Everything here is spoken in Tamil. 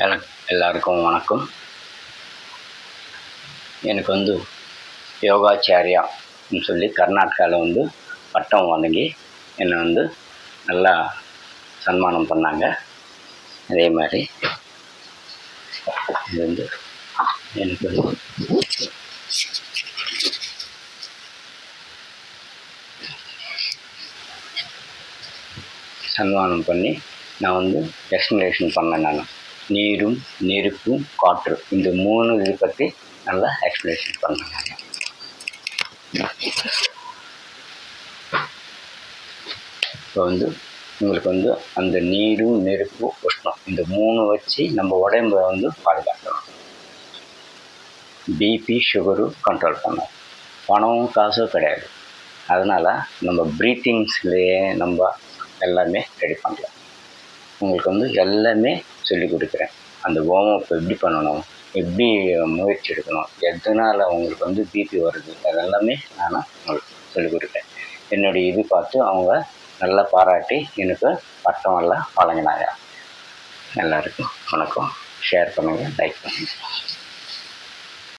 எல்லாருக்கும் வணக்கம். எனக்கு யோகாச்சாரியான்னு சொல்லி கர்நாடகாவில் பட்டம் வாங்கி என்னை நல்லா சன்மானம் பண்ணாங்க. அதே மாதிரி இது எனக்கு சன்மானம் பண்ணி நான் எக்ஸ்ப்ளனேஷன் பண்ணேன். நான் நீரும் நெருப்பும் காற்று இந்த 3 இது பற்றி நல்லா எக்ஸ்ப்ளனேஷன் பண்ணேன். இப்போ உங்களுக்கு அந்த நீரும் நெருப்பு உஷ்ணம் இந்த 3 வச்சு நம்ம உடம்பை பாதுகாக்கணும். பிபி சுகரு கண்ட்ரோல் பண்ணணும். பணமும் காசும் கிடையாது. அதனால் நம்ம ப்ரீத்திங்ஸ்லேயே நம்ம எல்லாமே ரெடி பண்ணலாம். உங்களுக்கு எல்லாமே சொல்லிக் கொடுக்குறேன். அந்த வார்ம்-அப் எப்படி பண்ணணும், எப்படி முயற்சி எடுக்கணும், எதனால் உங்களுக்கு பிபி வருது, அதெல்லாமே நான் உங்களுக்கு சொல்லிக் கொடுக்குறேன். என்னுடைய இது பார்த்து அவங்க நல்லா பாராட்டி எனக்கு பட்டம் எல்லாம் வழங்கினாங்க. எல்லாருக்கும் வணக்கம். ஷேர் பண்ணுங்கள், லைக் பண்ணுங்கள்.